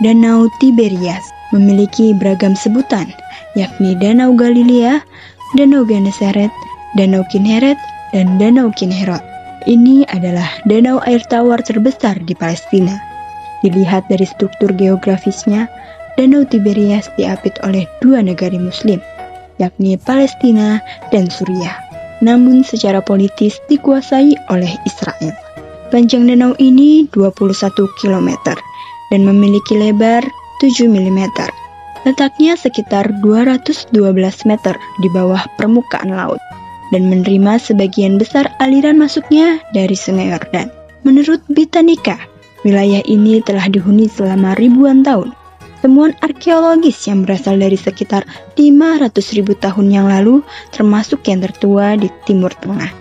Danau Tiberias memiliki beragam sebutan, yakni Danau Galilea, Danau Genesaret, Danau Kineret, dan Danau Kinnerot. Ini adalah danau air tawar terbesar di Palestina. Dilihat dari struktur geografisnya, Danau Tiberias diapit oleh dua negara Muslim, yakni Palestina dan Suriah. Namun secara politis dikuasai oleh Israel. Panjang danau ini 21 km dan memiliki lebar 7 mm. Letaknya sekitar 212 meter di bawah permukaan laut dan menerima sebagian besar aliran masuknya dari Sungai Yordan. Menurut Britannica, wilayah ini telah dihuni selama ribuan tahun. Temuan arkeologis yang berasal dari sekitar 500.000 tahun yang lalu, termasuk yang tertua di Timur Tengah.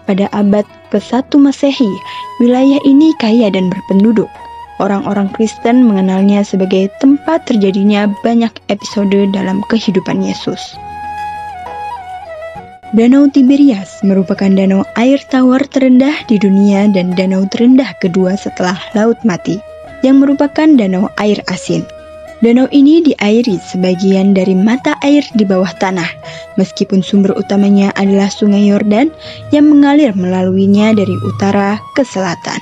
Pada abad ke-1 Masehi, wilayah ini kaya dan berpenduduk. Orang-orang Kristen mengenalnya sebagai tempat terjadinya banyak episode dalam kehidupan Yesus. Danau Tiberias merupakan danau air tawar terendah di dunia dan danau terendah kedua setelah Laut Mati, yang merupakan danau air asin. Danau ini diairi sebagian dari mata air di bawah tanah, meskipun sumber utamanya adalah Sungai Yordan yang mengalir melaluinya dari utara ke selatan.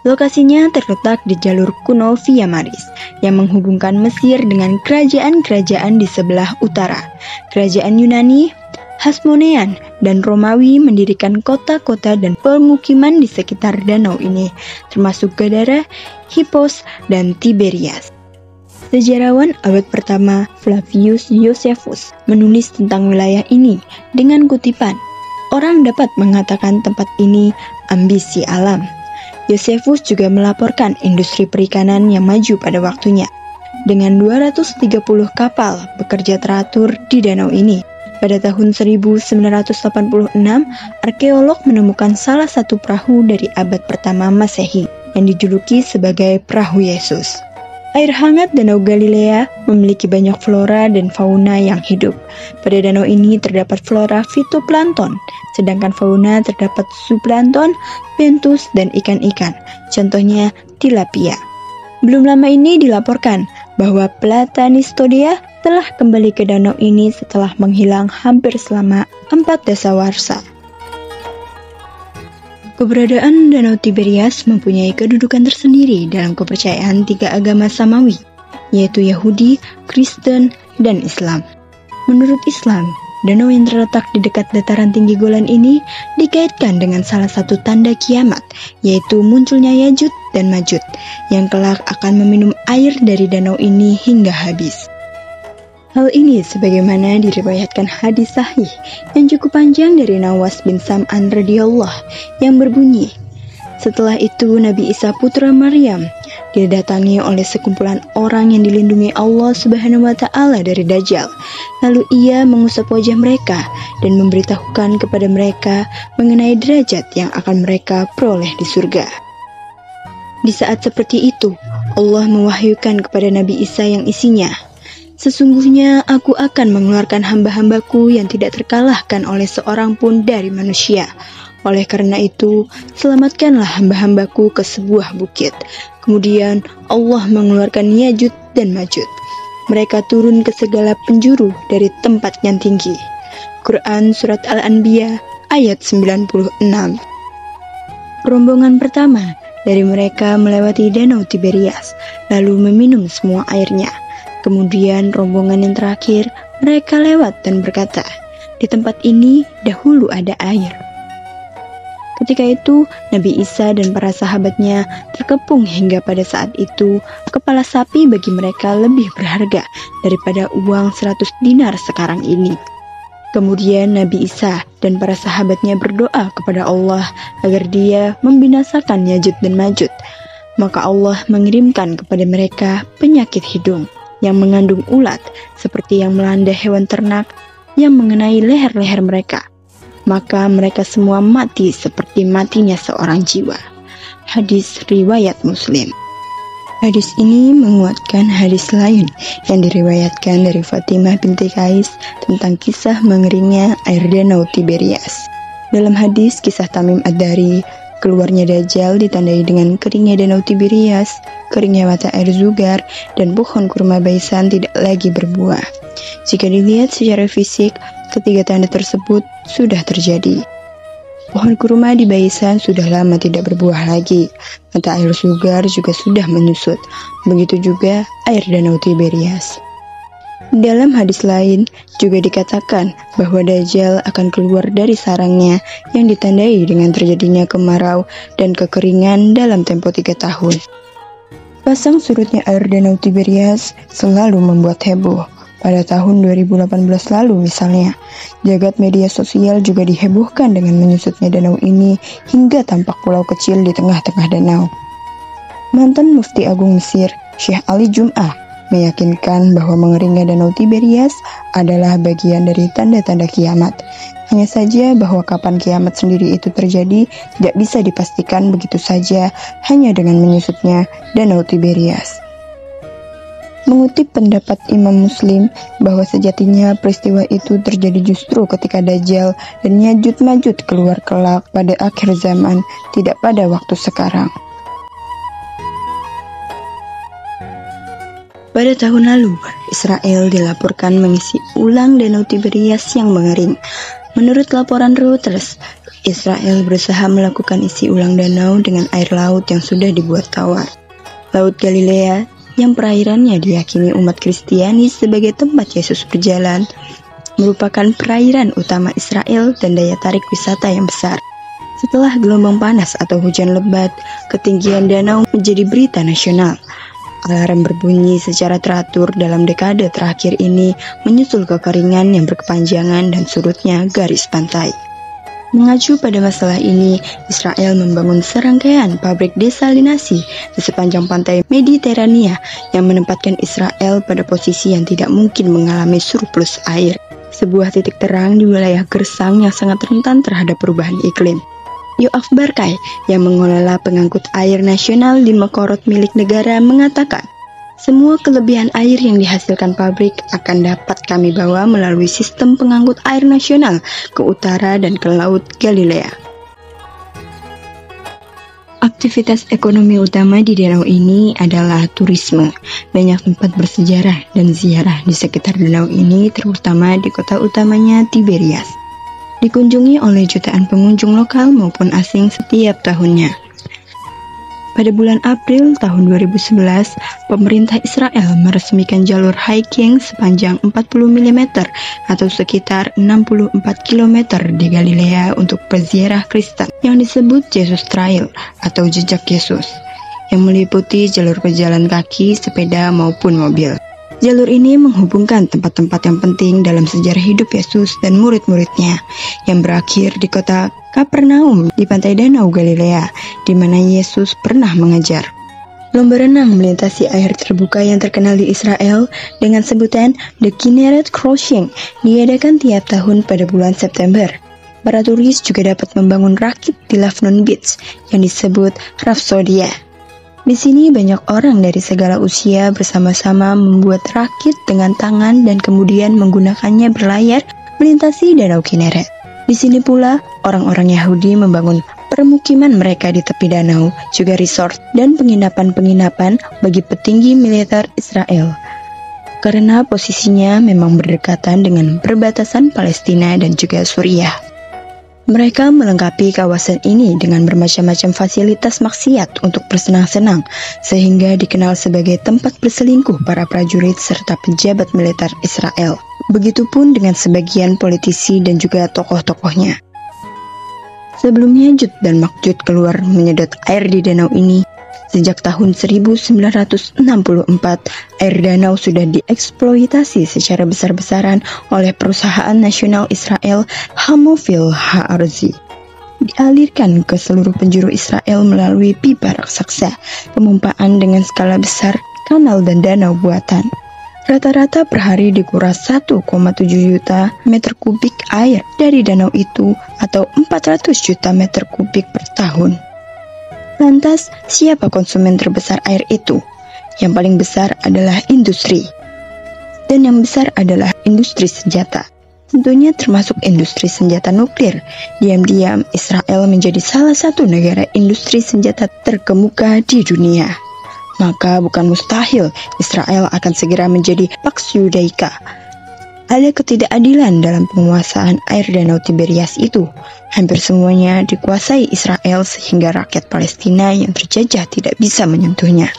Lokasinya terletak di jalur kuno Via Maris yang menghubungkan Mesir dengan kerajaan-kerajaan di sebelah utara. Kerajaan Yunani, Hasmonean, dan Romawi mendirikan kota-kota dan pemukiman di sekitar danau ini, termasuk Gadara, Hippos, dan Tiberias. Sejarawan abad pertama Flavius Josephus menulis tentang wilayah ini dengan kutipan, "Orang dapat mengatakan tempat ini ambisi alam." Josephus juga melaporkan industri perikanan yang maju pada waktunya. Dengan 230 kapal bekerja teratur di danau ini. Pada tahun 1986, arkeolog menemukan salah satu perahu dari abad pertama Masehi yang dijuluki sebagai Perahu Yesus. Air hangat Danau Galilea memiliki banyak flora dan fauna yang hidup. Pada danau ini terdapat flora fitoplankton, sedangkan fauna terdapat zooplankton, benthus, dan ikan-ikan, contohnya tilapia. Belum lama ini dilaporkan bahwa Platanistodea telah kembali ke danau ini setelah menghilang hampir selama 4 dasawarsa. Keberadaan Danau Tiberias mempunyai kedudukan tersendiri dalam kepercayaan 3 agama Samawi, yaitu Yahudi, Kristen, dan Islam. Menurut Islam, danau yang terletak di dekat dataran tinggi Golan ini dikaitkan dengan salah satu tanda kiamat, yaitu munculnya Yajud dan Majud, yang kelak akan meminum air dari danau ini hingga habis. Hal ini sebagaimana diriwayatkan hadis sahih yang cukup panjang dari Nawas bin Sam'an radhiyallahu yang berbunyi, setelah itu Nabi Isa putra Maryam didatangi oleh sekumpulan orang yang dilindungi Allah Subhanahu wa Ta'ala dari Dajjal. Lalu ia mengusap wajah mereka dan memberitahukan kepada mereka mengenai derajat yang akan mereka peroleh di surga. Di saat seperti itu, Allah mewahyukan kepada Nabi Isa yang isinya, "Sesungguhnya aku akan mengeluarkan hamba-hambaku yang tidak terkalahkan oleh seorang pun dari manusia. Oleh karena itu, selamatkanlah hamba-hambaku ke sebuah bukit." Kemudian Allah mengeluarkan Yajud dan Majud. Mereka turun ke segala penjuru dari tempat yang tinggi. Quran Surat Al-Anbiya ayat 96. Rombongan pertama dari mereka melewati Danau Tiberias, lalu meminum semua airnya. Kemudian rombongan yang terakhir, mereka lewat dan berkata, "Di tempat ini dahulu ada air." Ketika itu, Nabi Isa dan para sahabatnya terkepung hingga pada saat itu, kepala sapi bagi mereka lebih berharga daripada uang 100 dinar sekarang ini. Kemudian Nabi Isa dan para sahabatnya berdoa kepada Allah agar Dia membinasakan Yajud dan Majud. Maka Allah mengirimkan kepada mereka penyakit hidung yang mengandung ulat, seperti yang melanda hewan ternak yang mengenai leher-leher mereka. Maka mereka semua mati seperti matinya seorang jiwa. Hadis riwayat Muslim. Hadis ini menguatkan hadis lain yang diriwayatkan dari Fatimah binti Qais tentang kisah mengeringnya air danau Tiberias. Dalam hadis kisah Tamim Ad-Dari, Keluarnya Dajjal ditandai dengan keringnya Danau Tiberias, keringnya mata air Zugar, dan pohon kurma Baisan tidak lagi berbuah. Jika dilihat secara fisik, ketiga tanda tersebut sudah terjadi. Pohon kurma di Baisan sudah lama tidak berbuah lagi. Mata air Zugar juga sudah menyusut. Begitu juga air Danau Tiberias. Dalam hadis lain juga dikatakan bahwa Dajjal akan keluar dari sarangnya yang ditandai dengan terjadinya kemarau dan kekeringan dalam tempo 3 tahun. Pasang surutnya air Danau Tiberias selalu membuat heboh. Pada tahun 2018 lalu misalnya, jagat media sosial juga dihebohkan dengan menyusutnya danau ini hingga tampak pulau kecil di tengah-tengah danau. Mantan Mufti Agung Mesir, Syekh Ali Jum'ah, meyakinkan bahwa mengeringnya Danau Tiberias adalah bagian dari tanda-tanda kiamat. Hanya saja bahwa kapan kiamat sendiri itu terjadi tidak bisa dipastikan begitu saja hanya dengan menyusutnya Danau Tiberias. Mengutip pendapat Imam Muslim bahwa sejatinya peristiwa itu terjadi justru ketika Dajjal dan Ya'juj-Ma'juj keluar kelak pada akhir zaman, tidak pada waktu sekarang. Pada tahun lalu, Israel dilaporkan mengisi ulang Danau Tiberias yang mengering. Menurut laporan Reuters, Israel berusaha melakukan isi ulang danau dengan air laut yang sudah dibuat tawar. Laut Galilea, yang perairannya diyakini umat Kristiani sebagai tempat Yesus berjalan, merupakan perairan utama Israel dan daya tarik wisata yang besar. Setelah gelombang panas atau hujan lebat, ketinggian danau menjadi berita nasional. Alarm berbunyi secara teratur dalam dekade terakhir ini menyusul kekeringan yang berkepanjangan dan surutnya garis pantai. Mengacu pada masalah ini, Israel membangun serangkaian pabrik desalinasi di sepanjang pantai Mediterania yang menempatkan Israel pada posisi yang tidak mungkin mengalami surplus air. Sebuah titik terang di wilayah gersang yang sangat rentan terhadap perubahan iklim. Yoav Barkay yang mengelola pengangkut air nasional di Mekorot milik negara mengatakan, semua kelebihan air yang dihasilkan pabrik akan dapat kami bawa melalui sistem pengangkut air nasional ke utara dan ke Laut Galilea. Aktivitas ekonomi utama di danau ini adalah turisme. Banyak tempat bersejarah dan ziarah di sekitar danau ini, terutama di kota utamanya Tiberias. Dikunjungi oleh jutaan pengunjung lokal maupun asing setiap tahunnya. Pada bulan April tahun 2011, pemerintah Israel meresmikan jalur hiking sepanjang 40 mm atau sekitar 64 km di Galilea untuk peziarah Kristen yang disebut Jesus Trail atau jejak Yesus, yang meliputi jalur pejalan kaki, sepeda maupun mobil. Jalur ini menghubungkan tempat-tempat yang penting dalam sejarah hidup Yesus dan murid-muridnya, yang berakhir di kota Kapernaum di pantai Danau Galilea, di mana Yesus pernah mengajar. Lomba renang melintasi air terbuka yang terkenal di Israel dengan sebutan The Kinneret Crossing diadakan tiap tahun pada bulan September. Para turis juga dapat membangun rakit di Lavnon Beach yang disebut Rhapsodia. Di sini banyak orang dari segala usia bersama-sama membuat rakit dengan tangan dan kemudian menggunakannya berlayar melintasi Danau Kinneret. Di sini pula, orang-orang Yahudi membangun permukiman mereka di tepi danau, juga resort dan penginapan-penginapan bagi petinggi militer Israel. Karena posisinya memang berdekatan dengan perbatasan Palestina dan juga Suriah. Mereka melengkapi kawasan ini dengan bermacam-macam fasilitas maksiat untuk bersenang-senang, sehingga dikenal sebagai tempat berselingkuh para prajurit serta pejabat militer Israel. Begitupun dengan sebagian politisi dan juga tokoh-tokohnya. Sebelum Ya'juj dan Ma'juj keluar menyedot air di danau ini, sejak tahun 1964, air danau sudah dieksploitasi secara besar-besaran oleh perusahaan nasional Israel Hamovil Ha'arzi. Dialirkan ke seluruh penjuru Israel melalui pipa raksasa, pemumpaan dengan skala besar, kanal dan danau buatan. Rata-rata per hari dikuras 1,7 juta meter kubik air dari danau itu atau 400 juta meter kubik per tahun. Lantas, siapa konsumen terbesar air itu? Yang paling besar adalah industri. Dan yang besar adalah industri senjata. tentunya termasuk industri senjata nuklir. Diam-diam, Israel menjadi salah satu negara industri senjata terkemuka di dunia. Maka bukan mustahil Israel akan segera menjadi Pax Judaica. Ada ketidakadilan dalam penguasaan air Danau Tiberias itu. Hampir semuanya dikuasai Israel sehingga rakyat Palestina yang terjajah tidak bisa menyentuhnya.